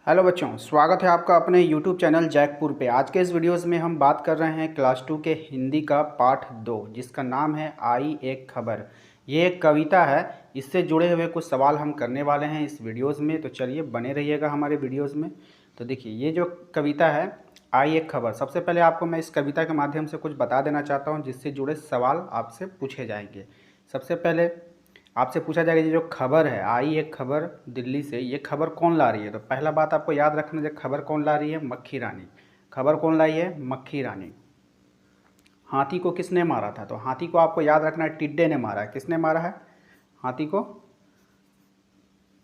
Hello बच्चों, स्वागत है आपका अपने YouTube चैनल जैकपुर पे। आज के इस वीडियोस में हम बात कर रहे हैं क्लास 2 के हिंदी का पाठ 2, जिसका नाम है आई एक खबर। ये एक कविता है, इससे जुड़े हुए कुछ सवाल हम करने वाले हैं इस वीडियोस में। तो चलिए बने रहिएगा हमारे वीडियोस में। तो देखिए, ये जो कविता है आई एक खबर, सबसे पहले आपको मैं इस कविता के माध्यम से कुछ बता देना चाहता हूँ, जिससे जुड़े सवाल आपसे पूछे जाएंगे। सबसे पहले आपसे पूछा जाएगा, ये जो खबर है आई एक खबर दिल्ली से, ये खबर कौन ला रही है। तो पहला बात आपको याद रखना, जो खबर कौन ला रही है, मक्खी रानी। खबर कौन लाई है, मक्खी रानी। हाथी को किसने मारा था, तो हाथी को आपको याद रखना है टिड्डे ने मारा है। किसने मारा है, हाथी को।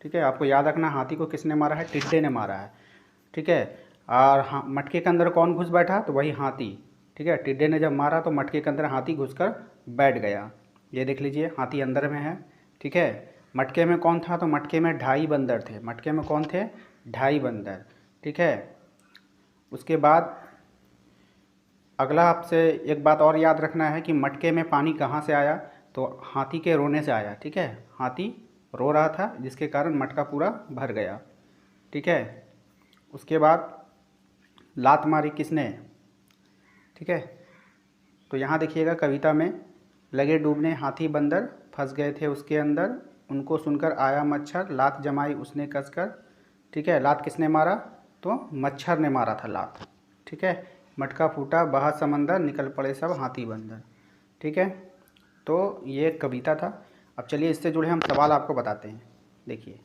ठीक है, आपको याद रखना हाथी को किसने मारा है, टिड्डे ने मारा है। ठीक है, और हाँ, मटके के अंदर कौन घुस बैठा, तो वही हाथी। ठीक है, टिड्डे ने जब मारा तो मटके के अंदर हाथी घुसकर बैठ गया। ये देख लीजिए, हाथी अंदर में है। ठीक है, मटके में कौन था, तो मटके में ढाई बंदर थे। मटके में कौन थे, ढाई बंदर। ठीक है, उसके बाद अगला आपसे एक बात और याद रखना है कि मटके में पानी कहाँ से आया, तो हाथी के रोने से आया। ठीक है, हाथी रो रहा था, जिसके कारण मटका पूरा भर गया। ठीक है, उसके बाद लात मारी किसने। ठीक है, तो यहाँ देखिएगा कविता में, लगे डूबने हाथी बंदर, फंस गए थे उसके अंदर, उनको सुनकर आया मच्छर, लात जमाई उसने कसकर। ठीक है, लात किसने मारा, तो मच्छर ने मारा था लात। ठीक है, मटका फूटा बहा समंदर, निकल पड़े सब हाथी बंदर। ठीक है, तो ये एक कविता था। अब चलिए इससे जुड़े हम सवाल आपको बताते हैं। देखिए,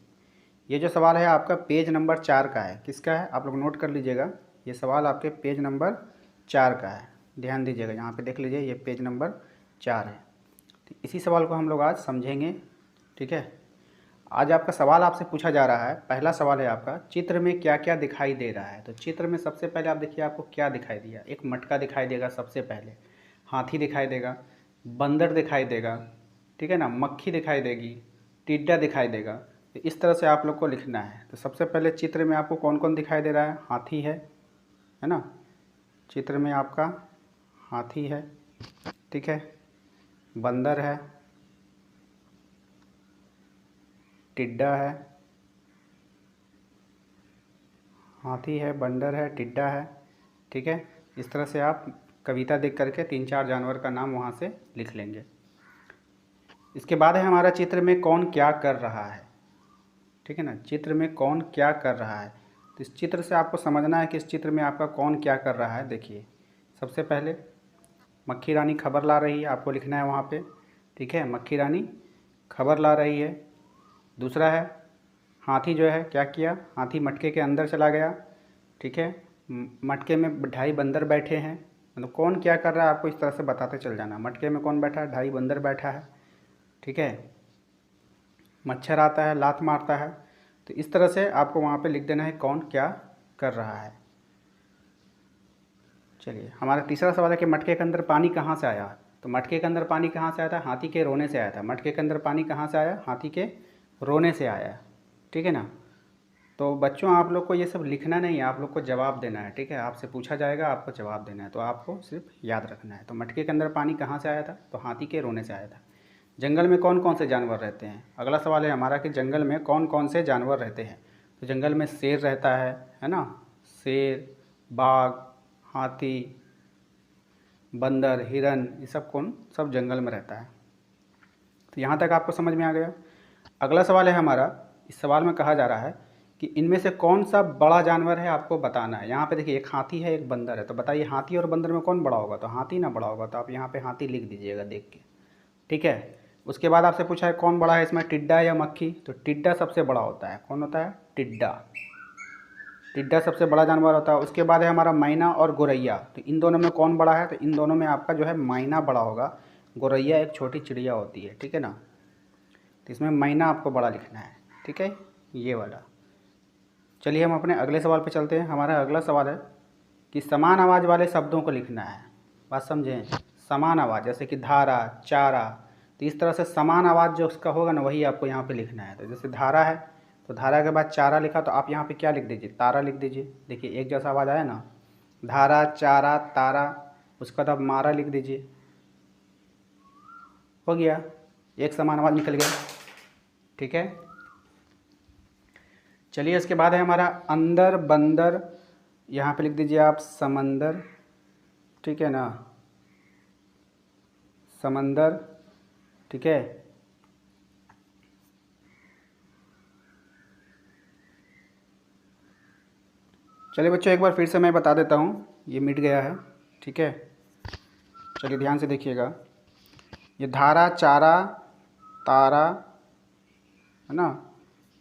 ये जो सवाल है आपका पेज नंबर 4 का है। किसका है, आप लोग नोट कर लीजिएगा। ये सवाल आपके पेज नंबर 4 का है, ध्यान दीजिएगा। यहाँ पे देख लीजिए, ये पेज नंबर 4 है। तो इसी सवाल को हम लोग आज समझेंगे। ठीक है, आज आपका सवाल आपसे पूछा जा रहा है। पहला सवाल है आपका, चित्र में क्या क्या दिखाई दे रहा है। तो चित्र में सबसे पहले आप देखिए, आपको क्या दिखाई दिया, एक मटका दिखाई देगा सबसे पहले, हाथी दिखाई देगा, बंदर दिखाई देगा, ठीक है ना, मक्खी दिखाई देगी, टिड्डा दिखाई देगा। तो इस तरह से आप लोग को लिखना है। तो सबसे पहले चित्र में आपको कौन कौन दिखाई दे रहा है, हाथी है ना, चित्र में आपका हाथी है। ठीक है, बंदर है, टिड्डा है, हाथी है, बंदर है, टिड्डा है। ठीक है, इस तरह से आप कविता देख करके 3-4 जानवर का नाम वहाँ से लिख लेंगे। इसके बाद है हमारा, चित्र में कौन क्या कर रहा है। ठीक है ना, चित्र में कौन क्या कर रहा है। तो इस चित्र से आपको समझना है कि इस चित्र में आपका कौन क्या कर रहा है। देखिए, सबसे पहले मक्खी रानी खबर ला रही है, आपको लिखना है वहाँ पे। ठीक है, मक्खी रानी खबर ला रही है। दूसरा है, हाथी जो है क्या किया, हाथी मटके के अंदर चला गया। ठीक है, मटके में ढाई बंदर बैठे हैं। मतलब कौन क्या कर रहा है आपको इस तरह से बताते चल जाना। मटके में कौन बैठा है, ढाई बंदर बैठा है। ठीक है, मच्छर आता है, लात मारता है। तो इस तरह से आपको वहाँ पे लिख देना है कौन क्या कर रहा है। चलिए, हमारा तीसरा सवाल है कि मटके के अंदर पानी कहाँ से आया। तो मटके के अंदर पानी कहाँ से आया था, हाथी के रोने से आया था। मटके के अंदर पानी कहाँ से आया, हाथी के रोने से आया। ठीक है ना। तो बच्चों, आप लोग को ये सब लिखना नहीं है, आप लोग को जवाब देना है। ठीक है, आपसे पूछा जाएगा, आपको जवाब देना है, तो आपको सिर्फ याद रखना है। तो मटके के अंदर पानी कहाँ से आया था, तो हाथी के रोने से आया था। जंगल में कौन कौन से जानवर रहते हैं। अगला सवाल है हमारा कि जंगल में कौन कौन से जानवर रहते हैं। तो जंगल में शेर रहता है ना, शेर, बाघ, हाथी, बंदर, हिरन, ये सब कौन सब जंगल में रहता है। तो यहाँ तक आपको समझ में आ गया। अगला सवाल है हमारा, इस सवाल में कहा जा रहा है कि इनमें से कौन सा बड़ा जानवर है, आपको बताना है। यहाँ पे देखिए, एक हाथी है, एक बंदर है। तो बताइए हाथी और बंदर में कौन बड़ा होगा, तो हाथी ना बड़ा होगा। तो आप यहाँ पे हाथी लिख दीजिएगा देख के। ठीक है, उसके बाद आपसे पूछा है कौन बड़ा है इसमें, टिड्डा या मक्खी। तो टिड्डा सबसे बड़ा होता है। कौन होता है, टिड्डा। टिड्डा सबसे बड़ा जानवर होता है। उसके बाद है हमारा मैना और गोरैया। तो इन दोनों में कौन बड़ा है, तो इन दोनों में आपका जो है मैना बड़ा होगा, गोरैया एक छोटी चिड़िया होती है। ठीक है ना, तो इसमें मैना आपको बड़ा लिखना है। ठीक है, ये वाला। चलिए हम अपने अगले सवाल पे चलते हैं। हमारा अगला सवाल है कि समान आवाज़ वाले शब्दों को लिखना है। बात समझें, समान आवाज़, जैसे कि धारा, चारा। तो इस तरह से समान आवाज़ जो उसका होगा ना, वही आपको यहाँ पे लिखना है। तो जैसे धारा है, तो धारा के बाद चारा लिखा, तो आप यहाँ पे क्या लिख दीजिए, तारा लिख दीजिए। देखिए, एक जैसा आवाज़ आया ना, धारा, चारा, तारा। उसके बाद आप मारा लिख दीजिए, हो गया, एक समान आवाज़ निकल गया। ठीक है, चलिए इसके बाद है हमारा अंदर बंदर, यहाँ पे लिख दीजिए आप समंदर, ठीक है ना, समंदर, ठीक है। चलिए बच्चों एक बार फिर से मैं बता देता हूँ, ये मिट गया है, ठीक है। चलिए ध्यान से देखिएगा, ये धारा, चारा, तारा, है ना,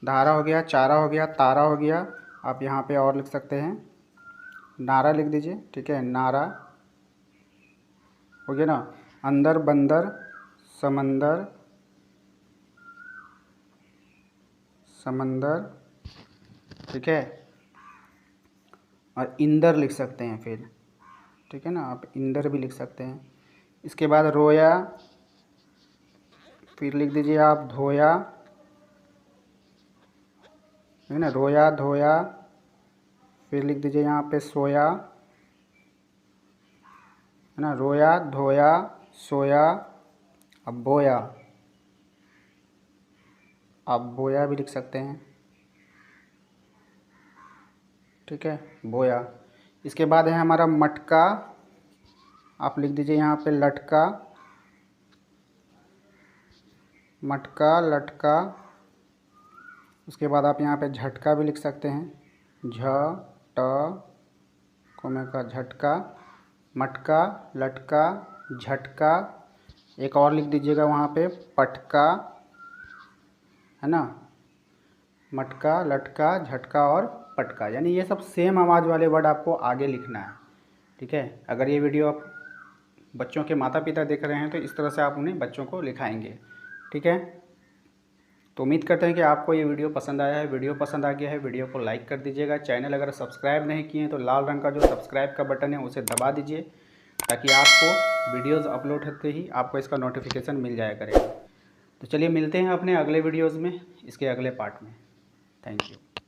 धारा हो गया, चारा हो गया, तारा हो गया। आप यहाँ पे और लिख सकते हैं, नारा लिख दीजिए, ठीक है, नारा हो गया ना। अंदर बंदर, समंदर, समंदर, ठीक है। और इंदर लिख सकते हैं फिर, ठीक है ना, आप इंदर भी लिख सकते हैं। इसके बाद रोया, फिर लिख दीजिए आप धोया, है ना, रोया, धोया, फिर लिख दीजिए यहाँ पे सोया, है ना, रोया, धोया, सोया। अब बोया, आप बोया भी लिख सकते हैं, ठीक है, बोया। इसके बाद है हमारा मटका, आप लिख दीजिए यहाँ पे लटका, मटका, लटका। उसके बाद आप यहाँ पे झटका भी लिख सकते हैं, झ ट कोमे का झटका, मटका, लटका, झटका। एक और लिख दीजिएगा वहाँ पे पटका, है ना, मटका, लटका, झटका और पटका, यानी ये सब सेम आवाज़ वाले वर्ड आपको आगे लिखना है, ठीक है। अगर ये वीडियो आप बच्चों के माता पिता देख रहे हैं तो इस तरह से आप उन्हें बच्चों को लिखाएंगे, ठीक है। तो उम्मीद करते हैं कि आपको ये वीडियो पसंद आया है। वीडियो पसंद आ गया है, वीडियो को लाइक कर दीजिएगा। चैनल अगर सब्सक्राइब नहीं किए हैं तो लाल रंग का जो सब्सक्राइब का बटन है उसे दबा दीजिए, ताकि आपको वीडियोज़ अपलोड होते ही आपको इसका नोटिफिकेशन मिल जाया करेगा। तो चलिए मिलते हैं अपने अगले वीडियोज़ में, इसके अगले पार्ट में। Thank you.